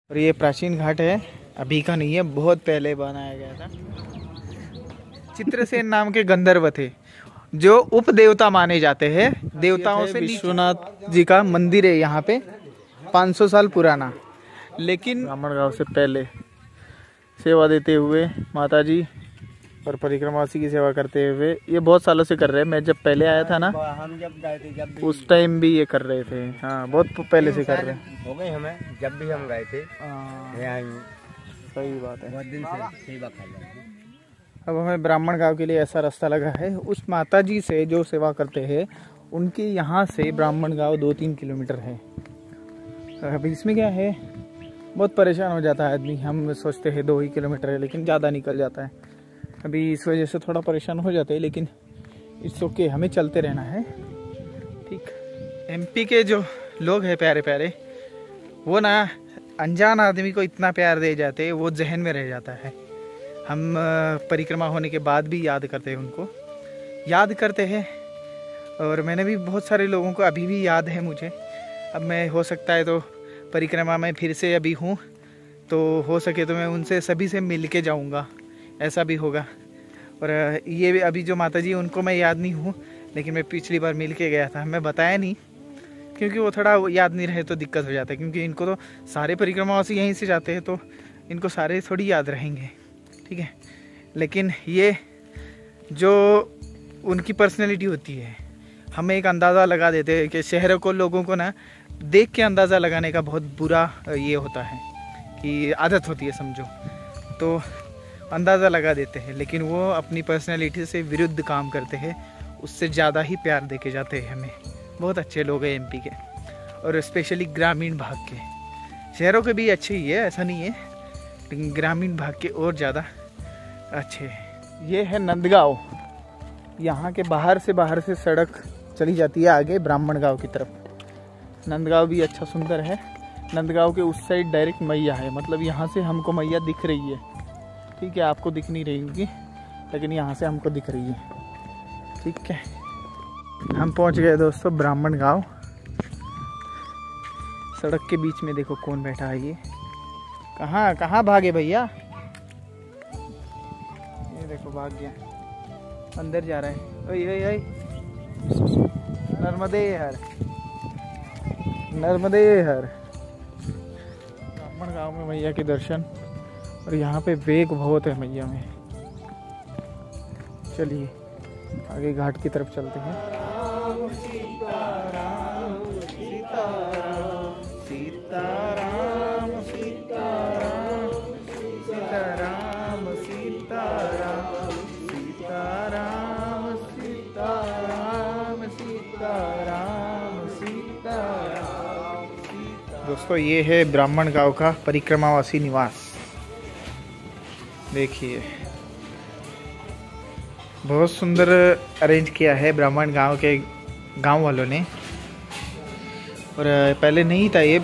और ये प्राचीन घाट है, अभी का नहीं है, बहुत पहले बनाया गया था। चित्रसेन नाम के गंधर्व थे जो उप देवता माने जाते हैं। देवताओं से विश्वनाथ जी का मंदिर है यहाँ पे, 500 साल पुराना। लेकिन ब्राह्मण गांव से पहले सेवा देते हुए माता जी और परिक्रमावासी की सेवा करते हुए ये बहुत सालों से कर रहे हैं। मैं जब पहले आया था ना, हम जब गए थे उस टाइम भी ये कर रहे थे। हाँ, बहुत पहले से कर रहे हैं। हो गए हमें, जब भी हम गए थे। सही बात है, बहुत दिन से सेवा कर रहे हैं। अब हमें ब्राह्मण गांव के लिए ऐसा रास्ता लगा है। उस माता जी से जो सेवा करते हैं उनके यहाँ से ब्राह्मण गांव 2-3 किलोमीटर है। अभी इसमें क्या है, बहुत परेशान हो जाता है आदमी। हम सोचते हैं 2 ही किलोमीटर है, लेकिन ज़्यादा निकल जाता है। अभी इस वजह से थोड़ा परेशान हो जाते हैं, लेकिन इट्स ओके, हमें चलते रहना है। ठीक। एमपी के जो लोग हैं प्यारे प्यारे, वो ना अनजान आदमी को इतना प्यार दे जाते हैं, वो जहन में रह जाता है। हम परिक्रमा होने के बाद भी याद करते हैं, उनको याद करते हैं। और मैंने भी बहुत सारे लोगों को अभी भी याद है मुझे। अब मैं हो सकता है तो परिक्रमा में फिर से अभी हूँ, तो हो सके तो मैं उनसे सभी से मिल के जाऊँगा, ऐसा भी होगा। और ये भी अभी जो माता जी उनको मैं याद नहीं हूँ, लेकिन मैं पिछली बार मिल के गया था। मैं बताया नहीं क्योंकि वो थोड़ा याद नहीं रहे तो दिक्कत हो जाता है, क्योंकि इनको तो सारे परिक्रमावासी यहीं से जाते हैं, तो इनको सारे थोड़ी याद रहेंगे। ठीक है, लेकिन ये जो उनकी पर्सनैलिटी होती है, हमें एक अंदाज़ा लगा देते हैं कि शहरों को, लोगों को ना देख के अंदाज़ा लगाने का बहुत बुरा ये होता है कि आदत होती है समझो, तो अंदाज़ा लगा देते हैं। लेकिन वो अपनी पर्सनैलिटी से विरुद्ध काम करते हैं, उससे ज़्यादा ही प्यार दे के जाते हैं हमें। बहुत अच्छे लोग हैं एमपी के, और स्पेशली ग्रामीण भाग के। शहरों के भी अच्छे ही है, ऐसा नहीं है, लेकिन ग्रामीण भाग के और ज़्यादा अच्छे हैं। ये है नंदगांव। यहाँ के बाहर से सड़क चली जाती है आगे ब्राह्मण गांव की तरफ। नंदगांव भी अच्छा सुंदर है। नंदगांव के उस साइड डायरेक्ट मैया है, मतलब यहाँ से हमको मैया दिख रही है। ठीक है, आपको दिख नहीं रही होगी, लेकिन यहाँ से हमको दिख रही है। ठीक है, हम पहुँच गए दोस्तों ब्राह्मण गांव। सड़क के बीच में देखो कौन बैठा है ये। कहाँ भागे भैया, ये देखो भाग गया, अंदर जा रहा है। ओए ओए ओए, नर्मदे हर, नर्मदे हर। ब्राह्मण गांव में मैया के दर्शन, और यहाँ पे वेग बहुत है मैया में। चलिए आगे घाट की तरफ चलते हैं। सीताराम सीताराम सीताराम सीताराम सीताराम सीताराम सीताराम सीताराम सीताराम सीताराम। दोस्तों ये है ब्राह्मण गांव का परिक्रमावासी निवास। देखिए बहुत सुंदर अरेंज किया है ब्राह्मण गांव के गांव वालों ने। और पहले नहीं था ये,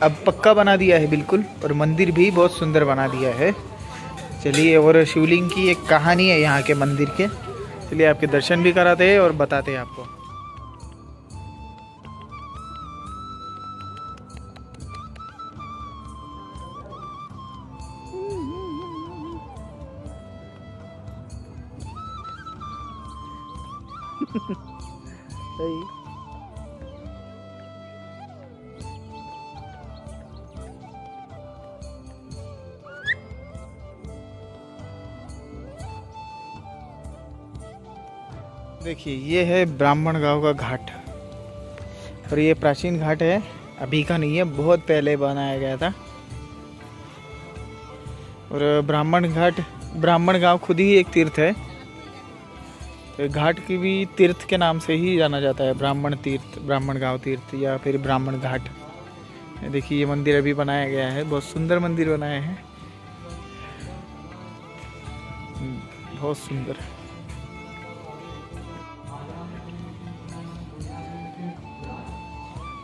अब पक्का बना दिया है बिल्कुल, और मंदिर भी बहुत सुंदर बना दिया है। चलिए, और शिवलिंग की एक कहानी है यहाँ के मंदिर के, चलिए आपके दर्शन भी कराते हैं और बताते हैं आपको। सही। देखिए ये है ब्राह्मण गांव का घाट, और ये प्राचीन घाट है, अभी का नहीं है, बहुत पहले बनाया गया था। और ब्राह्मण गांव खुद ही एक तीर्थ है, तो घाट की भी तीर्थ के नाम से ही जाना जाता है, ब्राह्मण तीर्थ, ब्राह्मण गांव तीर्थ, या फिर ब्राह्मण घाट। देखिए ये मंदिर अभी बनाया गया है, बहुत सुंदर मंदिर बनाया है, बहुत सुंदर।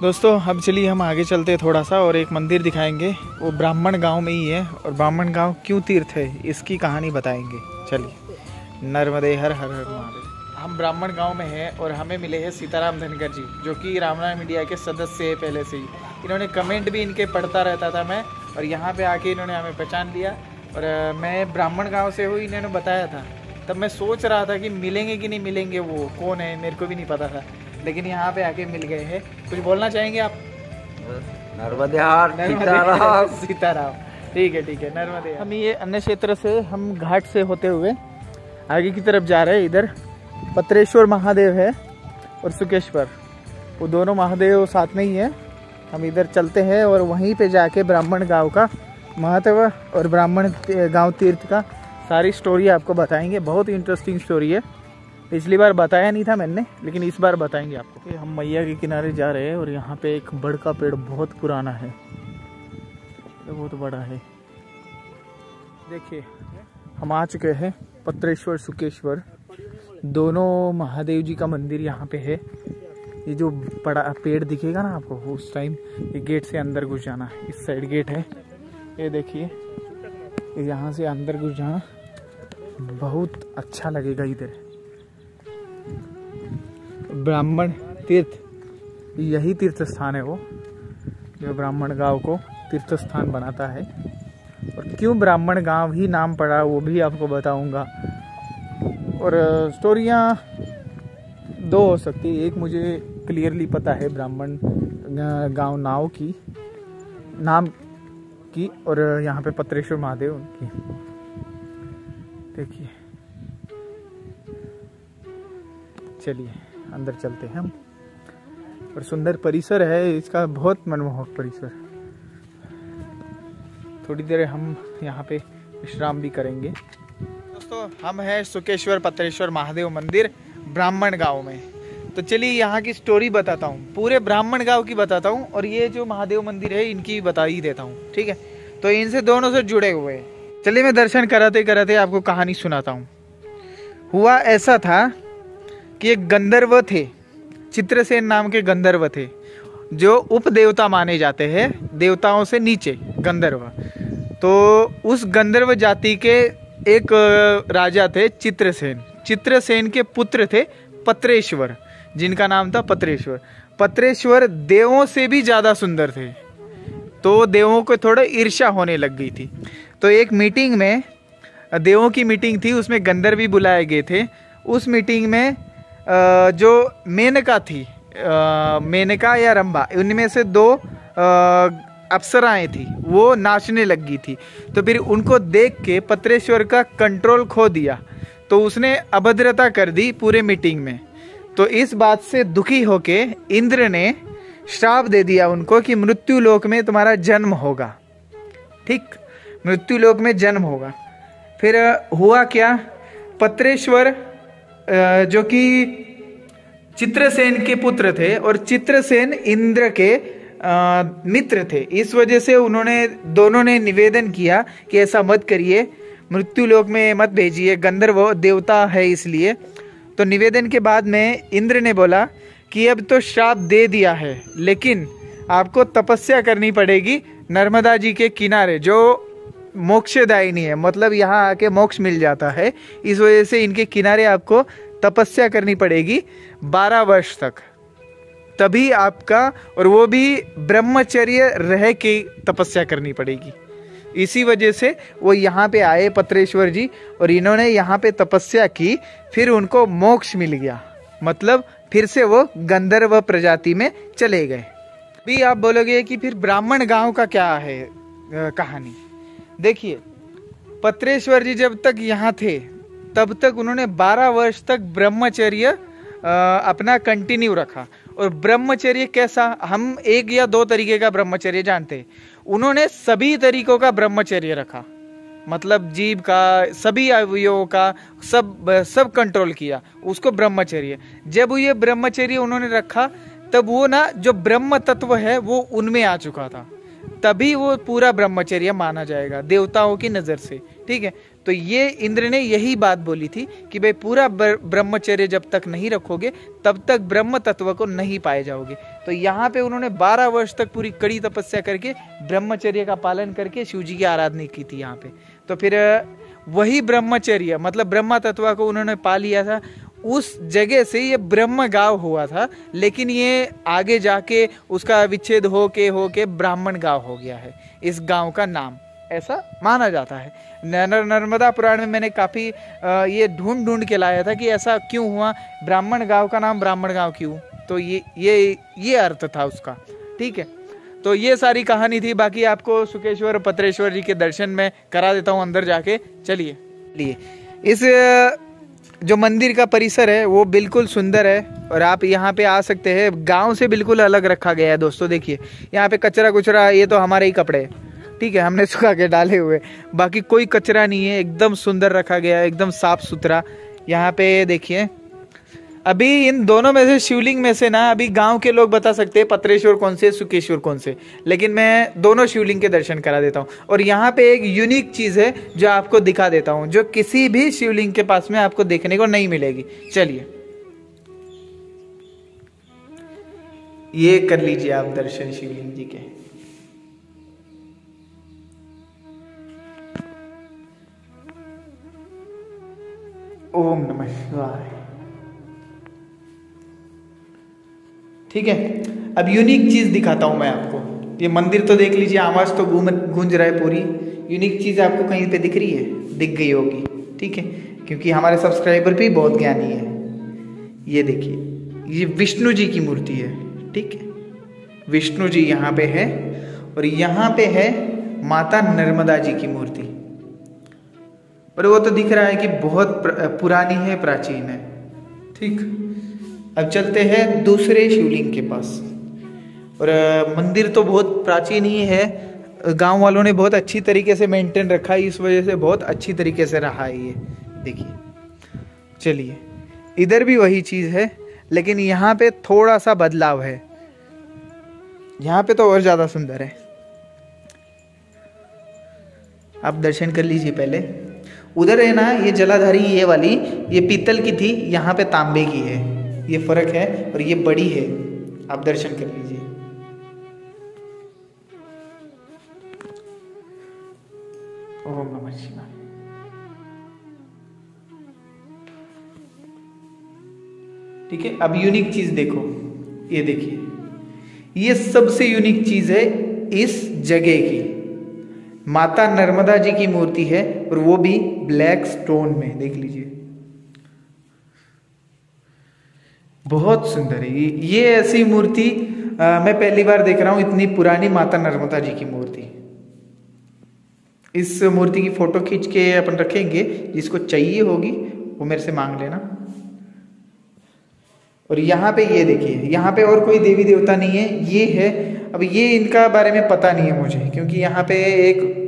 दोस्तों अब चलिए हम आगे चलते हैं थोड़ा सा, और एक मंदिर दिखाएंगे, वो ब्राह्मण गांव में ही है। और ब्राह्मण गांव क्यों तीर्थ है इसकी कहानी बताएंगे। चलिए, नर्मदे हर हर हर महादेव। हम ब्राह्मण गांव में हैं और हमें मिले हैं सीताराम धनगर जी, जो कि रामनारायण मीडिया के सदस्य है पहले से ही। इन्होंने कमेंट भी इनके पढ़ता रहता था मैं, और यहाँ पे आके इन्होंने हमें पहचान लिया। और मैं ब्राह्मण गांव से हूँ, इन्होंने बताया था। तब मैं सोच रहा था कि मिलेंगे कि नहीं मिलेंगे, वो कौन है मेरे को भी नहीं पता था, लेकिन यहाँ पे आके मिल गए हैं। कुछ बोलना चाहेंगे आप? नर्मदे हार सीताराम। सीताराम, ठीक है नर्मदे। हम ये अन्य क्षेत्र से, हम घाट से होते हुए आगे की तरफ जा रहे हैं। इधर पत्रेश्वर महादेव है और सुकेश्वर, वो दोनों महादेव साथ में ही है। हम इधर चलते हैं और वहीं पे जाके ब्राह्मण गांव का महत्व और ब्राह्मण गांव तीर्थ का सारी स्टोरी आपको बताएंगे। बहुत ही इंटरेस्टिंग स्टोरी है, पिछली बार बताया नहीं था मैंने, लेकिन इस बार बताएंगे आपको। हम मैया के किनारे जा रहे हैं और यहाँ पे एक बड़ का पेड़ बहुत पुराना है, बहुत बड़ा है। देखिए हम आ चुके हैं पत्रेश्वर सुकेश्वर, दोनों महादेव जी का मंदिर यहाँ पे है। ये जो बड़ा पेड़ दिखेगा ना आपको, उस टाइम ये गेट से अंदर घुस जाना, इस साइड गेट है, ये देखिए, यहाँ से अंदर घुस जाना, बहुत अच्छा लगेगा। इधर ब्राह्मण तीर्थ, यही तीर्थ स्थान है वो, जो ब्राह्मण गांव को तीर्थ स्थान बनाता है। और क्यों ब्राह्मण गांव ही नाम पड़ा वो भी आपको बताऊंगा। और स्टोरियाँ दो हो सकती है, एक मुझे क्लियरली पता है ब्राह्मण गांव नाव की नाम की, और यहाँ पे पत्रेश्वर महादेव उनकी। देखिए चलिए अंदर चलते हैं हम। और सुंदर परिसर है इसका, बहुत मनमोहक परिसर। थोड़ी देर हम यहाँ पे विश्राम भी करेंगे। दोस्तों हम हैं सुकेश्वर पत्रेश्वर महादेव मंदिर ब्राह्मण गांव में। तो चलिए यहाँ की स्टोरी बताता हूँ, पूरे ब्राह्मण गांव की बताता हूँ, और ये जो महादेव मंदिर है इनकी भी बता ही देता हूँ, ठीक है। तो इनसे दोनों से जुड़े हुए हैं। चलिए मैं दर्शन कराते कराते आपको कहानी सुनाता हूँ। हुआ ऐसा था कि एक गंधर्व थे, चित्रसेन नाम के गंधर्व थे, जो उपदेवता माने जाते हैं, देवताओं से नीचे गंधर्व। तो उस गंधर्व जाति के एक राजा थे चित्रसेन। चित्रसेन के पुत्र थे पत्रेश्वर, जिनका नाम था पत्रेश्वर। पत्रेश्वर देवों से भी ज्यादा सुंदर थे, तो देवों को थोड़ा ईर्ष्या होने लग गई थी। तो एक मीटिंग में, देवों की मीटिंग थी, उसमें गंधर्व भी बुलाए गए थे। उस मीटिंग में जो मेनका थी, मेनका या रंभा, उनमें से दो अप्सराएं थी, वो नाचने लग गई थी। तो फिर उनको देख के पत्रेश्वर का कंट्रोल खो दिया, तो उसने अभद्रता कर दी पूरे मीटिंग में। तो इस बात से दुखी होके इंद्र ने श्राप दे दिया उनको कि मृत्यु लोक में तुम्हारा जन्म होगा, ठीक, मृत्यु लोक में जन्म होगा। फिर हुआ क्या, पत्रेश्वर जो कि चित्रसेन के पुत्र थे, और चित्रसेन इंद्र के मित्र थे, इस वजह से उन्होंने दोनों ने निवेदन किया कि ऐसा मत करिए, मृत्यु लोक में मत भेजिए, गंधर्व देवता है इसलिए। तो निवेदन के बाद में इंद्र ने बोला कि अब तो श्राप दे दिया है, लेकिन आपको तपस्या करनी पड़ेगी नर्मदा जी के किनारे, जो मोक्षदायिनी है, मतलब यहाँ आके मोक्ष मिल जाता है। इस वजह से इनके किनारे आपको तपस्या करनी पड़ेगी 12 वर्ष तक, तभी आपका, और वो भी ब्रह्मचर्य रह के तपस्या करनी पड़ेगी। इसी वजह से वो यहाँ पे आए पत्रेश्वर जी, और इन्होंने यहाँ पे तपस्या की, फिर उनको मोक्ष मिल गया, मतलब फिर से वो गंधर्व प्रजाति में चले गए। भी आप बोलोगे कि फिर ब्राह्मण गांव का क्या है कहानी। देखिए पत्रेश्वर जी जब तक यहाँ थे तब तक उन्होंने 12 वर्ष तक ब्रह्मचर्य अपना कंटिन्यू रखा। और ब्रह्मचर्य कैसा, हम एक या दो तरीके का ब्रह्मचर्य जानते हैं, उन्होंने सभी तरीकों का ब्रह्मचर्य रखा, मतलब जीभ का, सभी अवयवों का, सब कंट्रोल किया, उसको ब्रह्मचर्य। जब ये ब्रह्मचर्य उन्होंने रखा तब वो ना, जो ब्रह्म तत्व है वो उनमें आ चुका था, तभी वो पूरा ब्रह्मचर्य माना जाएगा देवताओं की नजर से, ठीक है। तो ये इंद्र ने यही बात बोली थी कि भाई पूरा ब्रह्मचर्य जब तक नहीं रखोगे तब तक ब्रह्म तत्व को नहीं पाए जाओगे। तो यहाँ पे उन्होंने 12 वर्ष तक पूरी कड़ी तपस्या करके ब्रह्मचर्य का पालन करके शिव जी की आराधना की थी यहाँ पे। तो फिर वही ब्रह्मचर्य, मतलब ब्रह्म तत्व को उन्होंने पा लिया था, उस जगह से ये ब्रह्म गांव हुआ था। लेकिन ये आगे जाके उसका विच्छेद होके ब्राह्मण गांव हो गया है। इस गांव का नाम, ऐसा माना जाता है। नर्मदा पुराण में मैंने काफ़ी ये ढूंढ के लाया था कि ऐसा क्यों हुआ, ब्राह्मण गांव का नाम ब्राह्मण गांव क्यों, तो ये अर्थ था उसका। ठीक है, तो ये सारी कहानी थी। बाकी आपको सुकेश्वर पत्रेश्वर जी के दर्शन में करा देता हूँ अंदर जाके। चलिए, इस जो मंदिर का परिसर है वो बिल्कुल सुंदर है और आप यहाँ पे आ सकते हैं। गांव से बिल्कुल अलग रखा गया है दोस्तों। देखिए यहाँ पे कचरा कुचरा, ये तो हमारे ही कपड़े हैं, ठीक है, हमने सुखा के डाले हुए, बाकी कोई कचरा नहीं है, एकदम सुंदर रखा गया है, एकदम साफ सुथरा। यहाँ पे देखिए, अभी इन दोनों में से, शिवलिंग में से ना, अभी गांव के लोग बता सकते हैं पत्रेश्वर कौन से, सुकेश्वर कौन से, लेकिन मैं दोनों शिवलिंग के दर्शन करा देता हूँ। और यहाँ पे एक यूनिक चीज़ है जो आपको दिखा देता हूँ, जो किसी भी शिवलिंग के पास में आपको देखने को नहीं मिलेगी। चलिए, ये कर लीजिए आप दर्शन शिवलिंग जी के। ओम नमः शिवाय। ठीक है, अब यूनिक चीज दिखाता हूं मैं आपको। ये मंदिर तो देख लीजिए, आवाज तो गूंज रहा है पूरी। यूनिक चीज आपको कहीं पे दिख रही है? दिख गई होगी, ठीक है, क्योंकि हमारे सब्सक्राइबर भी बहुत ज्ञानी है। ये देखिए, ये विष्णु जी की मूर्ति है, ठीक है, विष्णु जी यहाँ पे है, और यहाँ पे है माता नर्मदा जी की मूर्ति। और वो तो दिख रहा है कि बहुत पुरानी है, प्राचीन है। ठीक, अब चलते हैं दूसरे शिवलिंग के पास। और मंदिर तो बहुत प्राचीन ही है, गांव वालों ने बहुत अच्छी तरीके से मेंटेन रखा है, इस वजह से बहुत अच्छी तरीके से रहा है ये। देखिए, चलिए, इधर भी वही चीज है, लेकिन यहाँ पे थोड़ा सा बदलाव है। यहाँ पे तो और ज्यादा सुंदर है। आप दर्शन कर लीजिए पहले। उधर है ना ये जलाधारी, ये वाली, ये पीतल की थी, यहाँ पे तांबे की है, ये फर्क है, और ये बड़ी है। आप दर्शन कर लीजिए। ओम नमः शिवाय। ठीक है, अब यूनिक चीज देखो, ये देखिए, ये सबसे यूनिक चीज है इस जगह की। माता नर्मदा जी की मूर्ति है, और वो भी ब्लैक स्टोन में, देख लीजिए, बहुत सुंदर है। ये ऐसी मूर्ति मैं पहली बार देख रहा हूं, इतनी पुरानी माता नर्मदा जी की मूर्ति। इस मूर्ति की फोटो खींच के अपन रखेंगे, जिसको चाहिए होगी वो मेरे से मांग लेना। और यहाँ पे ये देखिए, यहाँ पे और कोई देवी देवता नहीं है, ये है। अब ये इनका बारे में पता नहीं है मुझे, क्योंकि यहाँ पे एक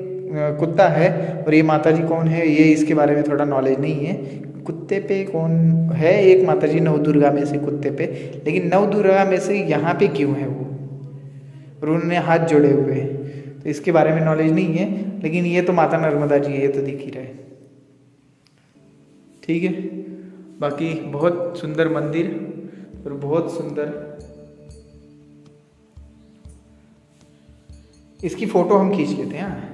कुत्ता है, और ये माता जी कौन है ये इसके बारे में थोड़ा नॉलेज नहीं है। कुत्ते पे कौन है? एक माता जी नव दुर्गा में से कुत्ते पे, लेकिन नव दुर्गा में से यहाँ पे क्यों है वो, और उन्होंने हाथ जोड़े हुए हैं, तो इसके बारे में नॉलेज नहीं है। लेकिन ये तो माता नर्मदा जी है, ये तो दिख ही रहा है। ठीक है, बाकी बहुत सुंदर मंदिर और बहुत सुंदर। इसकी फोटो हम खींच लेते हैं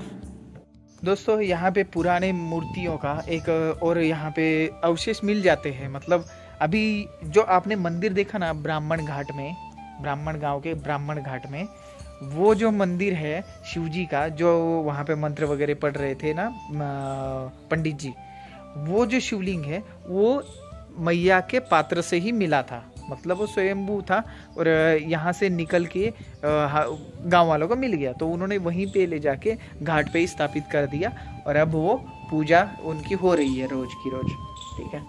दोस्तों। यहाँ पे पुराने मूर्तियों का एक और यहाँ पे अवशेष मिल जाते हैं। मतलब अभी जो आपने मंदिर देखा ना ब्राह्मण घाट में, ब्राह्मण गांव के ब्राह्मण घाट में, वो जो मंदिर है शिवजी का, जो वहाँ पे मंत्र वगैरह पढ़ रहे थे ना पंडित जी, वो जो शिवलिंग है वो मैया के पात्र से ही मिला था। मतलब वो स्वयंभू था, और यहाँ से निकल के गांव वालों को मिल गया, तो उन्होंने वहीं पे ले जाके घाट पे ही स्थापित कर दिया, और अब वो पूजा उनकी हो रही है रोज की रोज। ठीक है,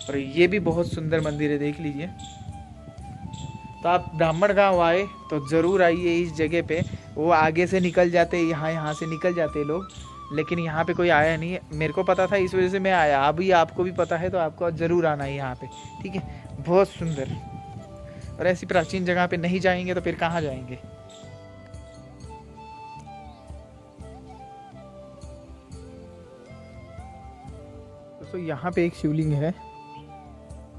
और ये भी बहुत सुंदर मंदिर है, देख लीजिए। तो आप ब्राह्मण गांव आए तो ज़रूर आइए इस जगह पे। वो आगे से निकल जाते, यहाँ से निकल जाते लोग, लेकिन यहाँ पे कोई आया नहीं है। मेरे को पता था, इस वजह से मैं आया। अभी आपको भी पता है तो आपको ज़रूर आना है यहाँ पे। ठीक है, बहुत सुंदर। और ऐसी प्राचीन जगह पे नहीं जाएंगे तो फिर कहाँ जाएंगे। दोस्तों यहाँ पे एक शिवलिंग है।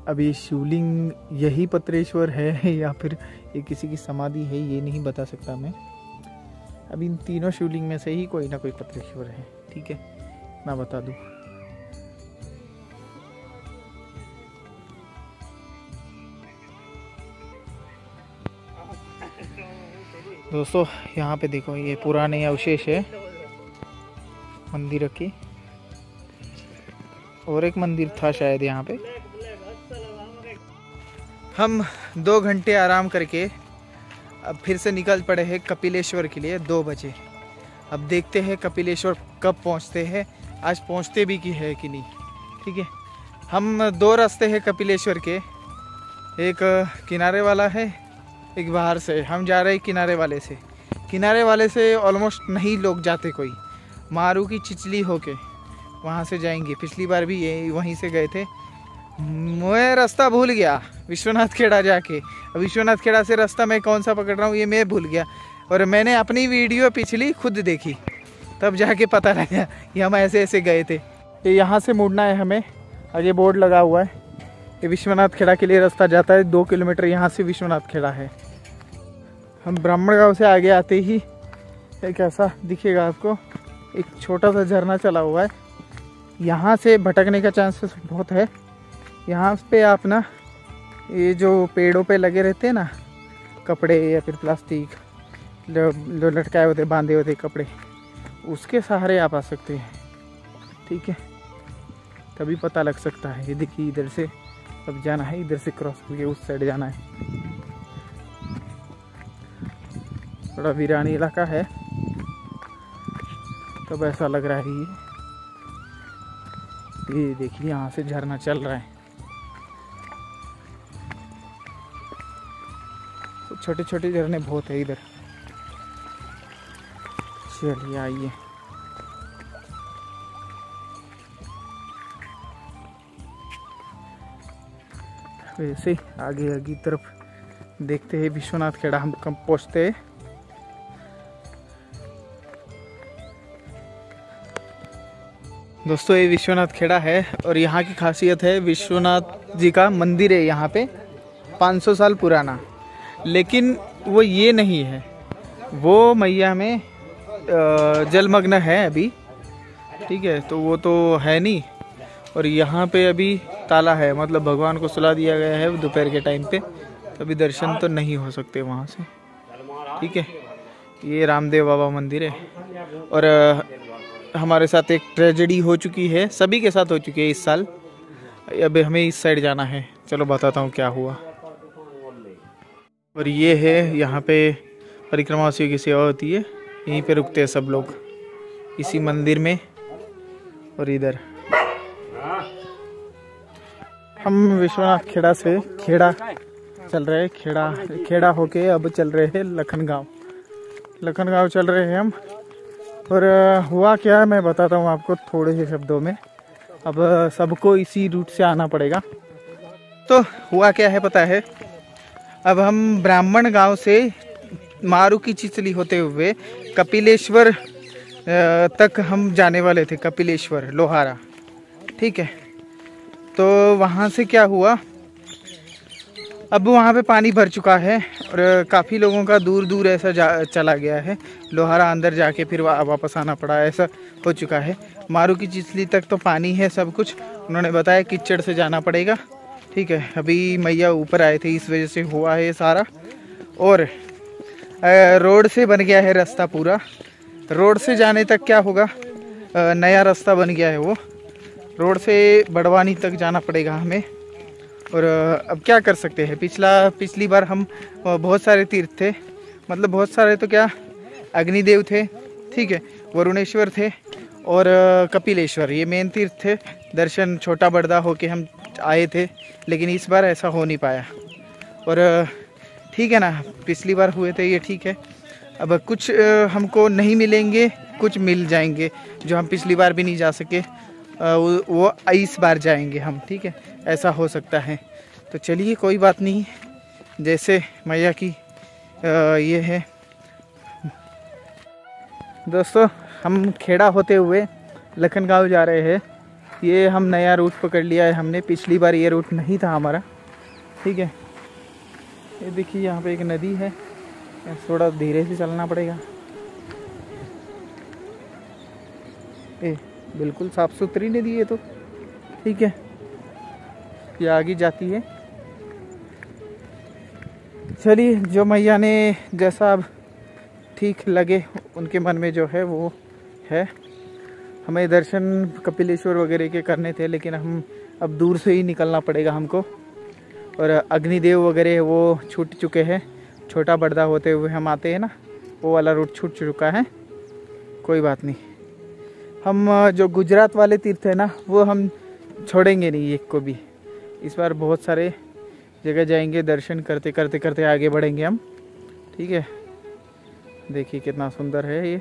अब ये शिवलिंग यही पत्रेश्वर है या फिर ये किसी की समाधि है, ये नहीं बता सकता मैं। अब इन तीनों शिवलिंग में से ही कोई ना कोई पत्रेश्वर है। ठीक है, मैं बता दूं। दोस्तों यहाँ पे देखो, ये पुराने अवशेष है मंदिर की, और एक मंदिर था शायद यहाँ पे। हम 2 घंटे आराम करके अब फिर से निकल पड़े हैं कपिलेश्वर के लिए 2 बजे। अब देखते हैं कपिलेश्वर कब पहुँचते हैं, आज पहुँचते भी की है कि नहीं। ठीक है, हम 2 रास्ते हैं कपिलेश्वर के, एक किनारे वाला है, एक बाहर से। हम जा रहे हैं किनारे वाले से। किनारे वाले से ऑलमोस्ट नहीं लोग जाते, कोई मारू की चिचली होके वहाँ से जाएंगे। पिछली बार भी ये वहीं से गए थे। मैं रास्ता भूल गया विश्वनाथ खेड़ा जाके। विश्वनाथ खेड़ा से रास्ता मैं कौन सा पकड़ रहा हूँ ये मैं भूल गया, और मैंने अपनी वीडियो पिछली खुद देखी, तब जाके पता लगा कि हम ऐसे ऐसे गए थे। ये यहाँ से मुड़ना है हमें, और ये बोर्ड लगा हुआ है, ये विश्वनाथ खेड़ा के लिए रास्ता जाता है। 2 किलोमीटर यहाँ से विश्वनाथ खेड़ा है। हम ब्राह्मण गांव से आगे आते ही एक ऐसा दिखेगा आपको, एक छोटा सा झरना चला हुआ है। यहाँ से भटकने का चांसेस बहुत है। यहाँ पे आप ना ये जो पेड़ों पे लगे रहते हैं ना कपड़े या फिर प्लास्टिक जो लटकाए होते बांधे होते कपड़े, उसके सहारे आप आ सकते हैं। ठीक है, तभी पता लग सकता है। ये देखिए इधर से अब जाना है, इधर से क्रॉस करके उस साइड जाना है। थोड़ा वीरानी इलाका है, तब ऐसा लग रहा है। ये देखिए यहाँ से झरना चल रहा है। तो छोटे छोटे झरने बहुत है इधर। चलिए आइए। वैसे ही आगे आगे तरफ देखते हैं विश्वनाथ खेड़ा हम कब पहुँचते हैं। दोस्तों ये विश्वनाथ खेड़ा है, और यहाँ की खासियत है विश्वनाथ जी का मंदिर है यहाँ पे 500 साल पुराना। लेकिन वो ये नहीं है, वो मैया में जलमग्न है अभी। ठीक है, तो वो तो है नहीं। और यहाँ पे अभी ताला है, मतलब भगवान को सुला दिया गया है दोपहर के टाइम पे, तभी दर्शन तो नहीं हो सकते वहाँ से। ठीक है, ये रामदेव बाबा मंदिर है। और हमारे साथ एक ट्रेजेडी हो चुकी है, सभी के साथ हो चुकी है इस साल। अब हमें इस साइड जाना है, चलो बताता हूँ क्या हुआ। और ये है यहाँ पे परिक्रमावासियों की सेवा होती है, यहीं पे रुकते हैं सब लोग इसी मंदिर में। और इधर हम विश्वनाथ खेड़ा से खेड़ा चल रहे हैं, खेड़ा होके अब चल रहे हैं लखनगांव चल रहे हैं हम। और हुआ क्या है मैं बताता हूँ आपको थोड़े से शब्दों में। अब सबको इसी रूट से आना पड़ेगा। तो हुआ क्या है पता है, अब हम ब्राह्मण गांव से मारू की चिचली होते हुए कपिलेश्वर तक हम जाने वाले थे, कपिलेश्वर लोहारा। ठीक है, तो वहाँ से क्या हुआ, अब वहाँ पे पानी भर चुका है और काफ़ी लोगों का दूर दूर ऐसा चला गया है। लोहारा अंदर जाके फिर वापस आना पड़ा, ऐसा हो चुका है। मारू की चिचली तक तो पानी है सब कुछ, उन्होंने बताया कीचड़ से जाना पड़ेगा। ठीक है, अभी मैया ऊपर आए थे इस वजह से हुआ है ये सारा। और रोड से बन गया है रास्ता पूरा, रोड से जाने तक क्या होगा, नया रास्ता बन गया है वो, रोड से बड़वानी तक जाना पड़ेगा हमें। और अब क्या कर सकते हैं, पिछली बार हम बहुत सारे तीर्थ थे, मतलब बहुत सारे तो क्या, अग्निदेव थे, ठीक है, वरुणेश्वर थे और कपिलेश्वर, ये मेन तीर्थ थे। दर्शन छोटा बड़दा होके हम आए थे, लेकिन इस बार ऐसा हो नहीं पाया। और ठीक है ना, पिछली बार हुए थे ये ठीक है। अब कुछ हमको नहीं मिलेंगे, कुछ मिल जाएंगे जो हम पिछली बार भी नहीं जा सके, वो इस बार जाएंगे हम। ठीक है, ऐसा हो सकता है। तो चलिए कोई बात नहीं, जैसे मैया की ये है। दोस्तों हम खेड़ा होते हुए लखनगांव जा रहे हैं। ये हम नया रूट पकड़ लिया है हमने, पिछली बार ये रूट नहीं था हमारा। ठीक है, ये देखिए यहाँ पे एक नदी है, थोड़ा धीरे से चलना पड़ेगा। बिल्कुल साफ सुथरी नदी है तो ठीक है, ये आगे जाती है। चलिए, जो मैया ने जैसा अब ठीक लगे, उनके मन में जो है वो है। हमें दर्शन कपिलेश्वर वगैरह के करने थे, लेकिन हम अब दूर से ही निकलना पड़ेगा हमको। और अग्निदेव वगैरह वो छूट चुके हैं, छोटा बड़दा होते हुए हम आते हैं ना, वो वाला रूट छूट चुका है। कोई बात नहीं, हम जो गुजरात वाले तीर्थ है ना वो हम छोड़ेंगे नहीं एक को भी। इस बार बहुत सारे जगह जाएंगे, दर्शन करते करते करते आगे बढ़ेंगे हम। ठीक है, देखिए कितना सुंदर है ये।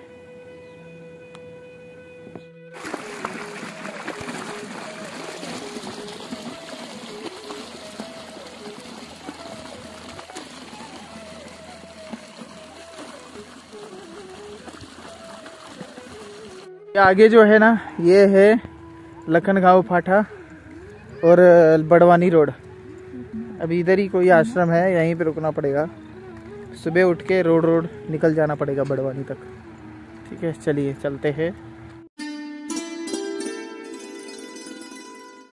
आगे जो है ना ये है लखनगांव फाटा और बड़वानी रोड। अभी इधर ही कोई आश्रम है, यहीं पे रुकना पड़ेगा। सुबह उठ के रोड निकल जाना पड़ेगा बड़वानी तक। ठीक है, चलिए चलते हैं।